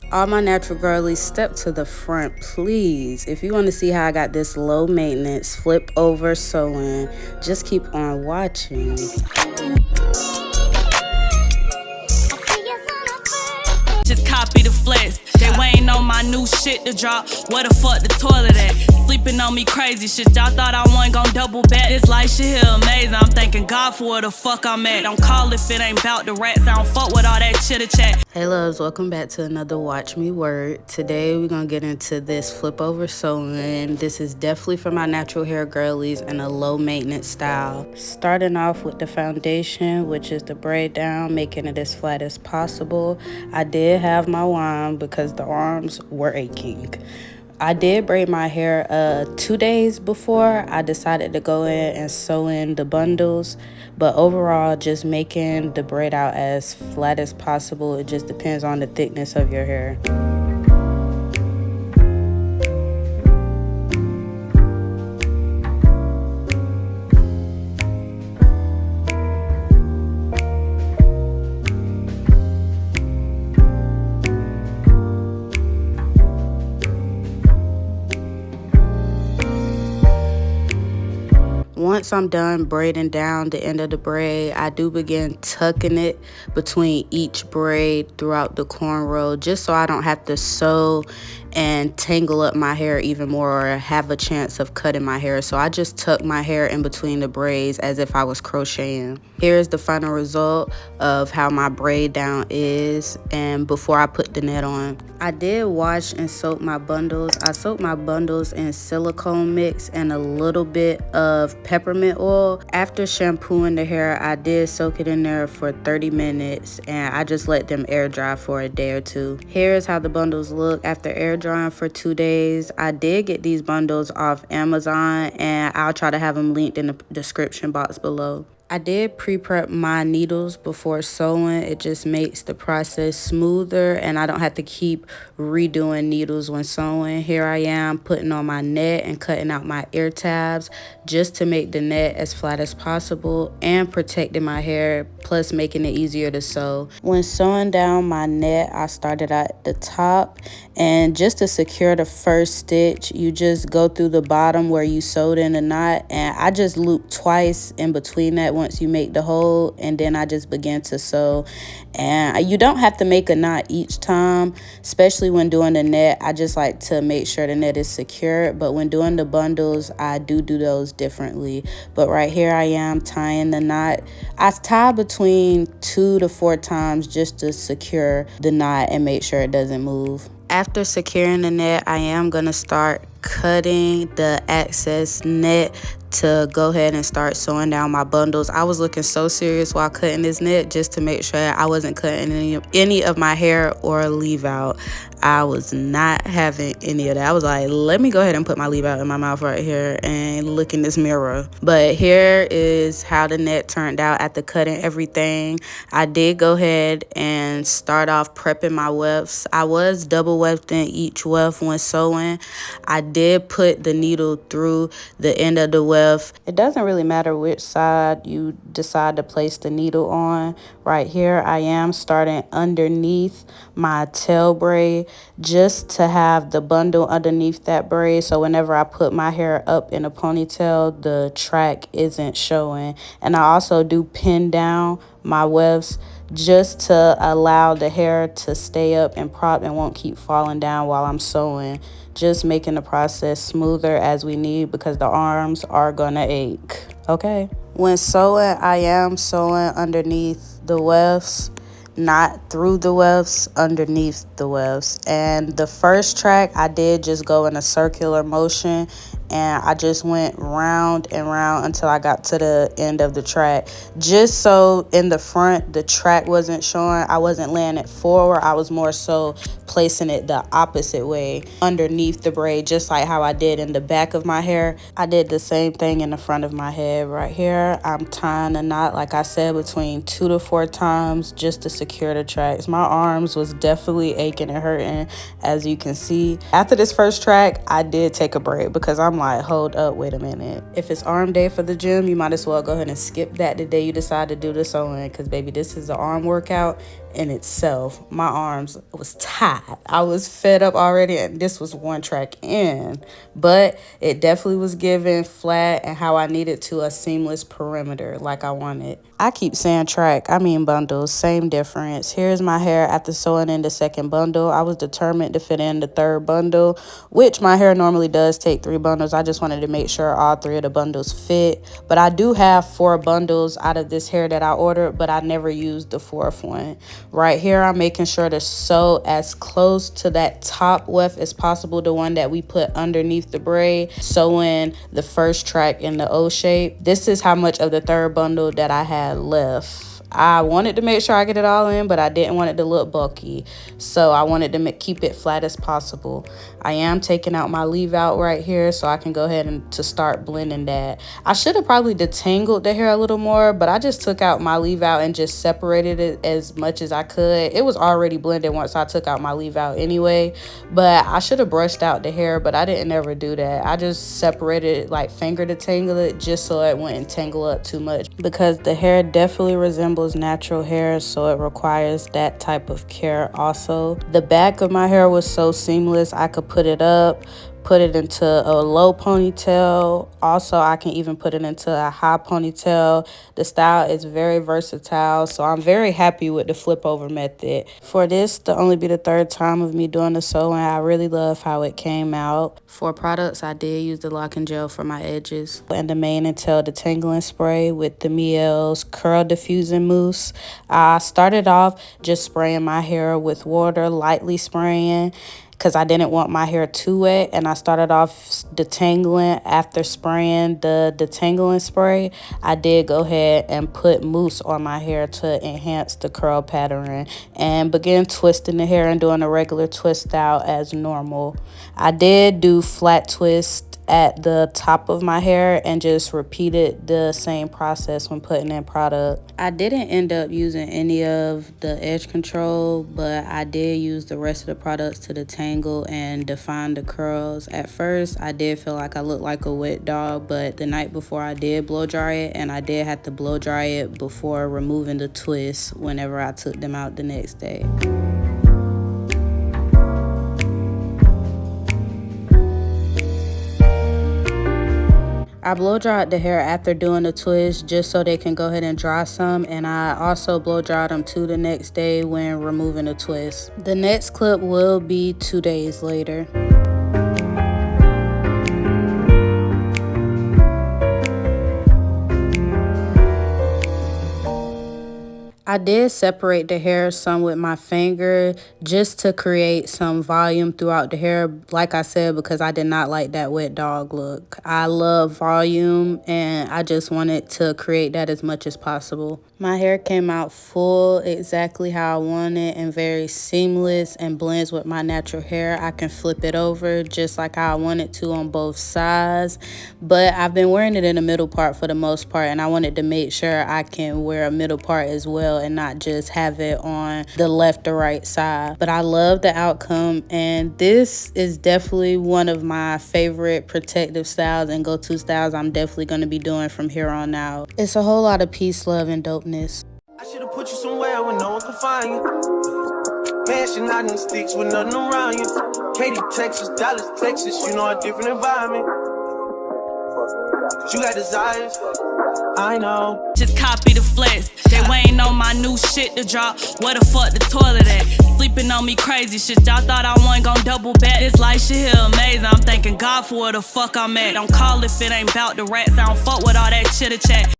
All my natural girlies, step to the front, please. If you want to see how I got this low maintenance flip over sewing, just keep on watching. Just copy the flex. They waiting on my new shit to drop. Where the fuck the toilet at? Sleeping on me crazy shit. Y'all thought I wasn't gon' double back. This life shit here amazing. I'm thanking God for where the fuck I'm at. Don't call if it ain't bout the rats. I don't fuck with all that chitter chat. Hey loves, welcome back to another Watch Me Word. Today we're gonna get into this flip over sewing. This is definitely for my natural hair girlies and a low maintenance style. Starting off with the foundation, which is the braid down, making it as flat as possible. I did have my wand because the arms were aching. I did braid my hair 2 days before I decided to go in and sew in the bundles, but overall just making the braid out as flat as possible. It just depends on the thickness of your hair. Once I'm done braiding down the end of the braid, I do begin tucking it between each braid throughout the cornrow, just so I don't have to sew and tangle up my hair even more or have a chance of cutting my hair. So I just tuck my hair in between the braids as if I was crocheting. Here's the final result of how my braid down is and before I put the net on. I did wash and soak my bundles. I soaked my bundles in silicone mix and a little bit of peppermint oil. After shampooing the hair, I did soak it in there for 30 minutes and I just let them air dry for a day or two. Here's how the bundles look after air drying for 2 days. I did get these bundles off Amazon and I'll try to have them linked in the description box below. I did pre-prep my needles before sewing. It just makes the process smoother and I don't have to keep redoing needles when sewing. Here I am putting on my net and cutting out my ear tabs just to make the net as flat as possible and protecting my hair, plus making it easier to sew. When sewing down my net, I started at the top, and just to secure the first stitch, you just go through the bottom where you sewed in the knot, and I just loop twice in between that once you make the hole, and then I just begin to sew. And you don't have to make a knot each time, especially when doing the net. I just like to make sure the net is secure, but when doing the bundles, I do those differently. But right here I am tying the knot. I tie between 2 to 4 times just to secure the knot and make sure it doesn't move. After securing the net, I am going to start cutting the excess net to go ahead and start sewing down my bundles. I was looking so serious while cutting this net just to make sure I wasn't cutting any of my hair or leave out. I was not having any of that. I was like, let me go ahead and put my leave out in my mouth right here and look in this mirror. But here is how the net turned out after cutting everything. I did go ahead and start off prepping my wefts. I was double wefting each weft when sewing. I did put the needle through the end of the weft. It doesn't really matter which side you decide to place the needle on. Right here, I am starting underneath my tail braid just to have the bundle underneath that braid, so whenever I put my hair up in a ponytail, the track isn't showing. And I also do pin down my wefts just to allow the hair to stay up and prop and won't keep falling down while I'm sewing, just making the process smoother as we need because the arms are gonna ache. Okay, when sewing, I am sewing underneath the wefts, not through the wefts, underneath the wefts. And the first track, I did just go in a circular motion and I just went round and round until I got to the end of the track, just so in the front the track wasn't showing. I wasn't laying it forward, I was more so placing it the opposite way underneath the braid, just like how I did in the back of my hair. I did the same thing in the front of my head. Right here, I'm tying a knot, like I said, between 2 to 4 times just to secure the tracks. My arms was definitely aching and hurting, as you can see. After this first track, I did take a break because I'm like, hold up, wait a minute. If it's arm day for the gym, you might as well go ahead and skip that the day you decide to do the sewing, because baby, this is an arm workout in itself. My arms was tired. I was fed up already, and this was one track in. But it definitely was giving flat and how I needed to a seamless perimeter like I wanted. I keep saying track, I mean bundles, same difference. Here's my hair after sewing in the second bundle. I was determined to fit in the third bundle, which my hair normally does take 3 bundles. I just wanted to make sure all 3 of the bundles fit. But I do have 4 bundles out of this hair that I ordered, but I never used the 4th one. Right here, I'm making sure to sew as close to that top weft as possible, the one that we put underneath the braid, sewing the first track in the O shape. This is how much of the 3rd bundle that I had left. I wanted to make sure I get it all in, but I didn't want it to look bulky, so I wanted to keep it flat as possible. I am taking out my leave out right here so I can go ahead and to start blending that. I should have probably detangled the hair a little more, but I just took out my leave out and just separated it as much as I could. It was already blended once I took out my leave out anyway, but I should have brushed out the hair, but I didn't ever do that. I just separated it, like finger detangle it, just so it wouldn't tangle up too much, because the hair definitely resembles natural hair, so it requires that type of care also. The back of my hair was so seamless, I could put it up, put it into a low ponytail. Also, I can even put it into a high ponytail. The style is very versatile, so I'm very happy with the flip over method. For this to only be the 3rd time of me doing the sewing, I really love how it came out. For products, I did use the locking gel for my edges and the mane and tail detangling spray with the Miel's curl diffusing mousse. I started off just spraying my hair with water, lightly spraying, because I didn't want my hair too wet, and I started off detangling. After spraying the detangling spray, I did go ahead and put mousse on my hair to enhance the curl pattern and begin twisting the hair and doing a regular twist out as normal. I did do flat twist at the top of my hair and just repeated the same process when putting in product. I didn't end up using any of the edge control, but I did use the rest of the products to detangle and define the curls. At first, I did feel like I looked like a wet dog, but the night before I did blow dry it, and I did have to blow dry it before removing the twists whenever I took them out the next day. I blow dried the hair after doing the twist just so they can go ahead and dry some, and I also blow dried them too the next day when removing the twist. The next clip will be 2 days later. I did separate the hair some with my finger just to create some volume throughout the hair, like I said, because I did not like that wet dog look. I love volume, and I just wanted to create that as much as possible. My hair came out full, exactly how I wanted, and very seamless and blends with my natural hair. I can flip it over just like how I wanted to on both sides, but I've been wearing it in the middle part for the most part, and I wanted to make sure I can wear a middle part as well and not just have it on the left or right side. But I love the outcome, and this is definitely one of my favorite protective styles and go-to styles I'm definitely going to be doing from here on out. It's a whole lot of peace, love, and dopeness. I should have put you somewhere where no one can find you. Mansion out in the sticks with nothing around you. Katy, Texas, Dallas, Texas, you know, a different environment. You got desires, I know. Just copy the flex. They waiting on my new shit to drop. Where the fuck the toilet at? Sleeping on me crazy shit. Y'all thought I wasn't gon' double back. This life shit here amazing. I'm thanking God for where the fuck I'm at. Don't call if it ain't bout the rats. I don't fuck with all that chitter chat.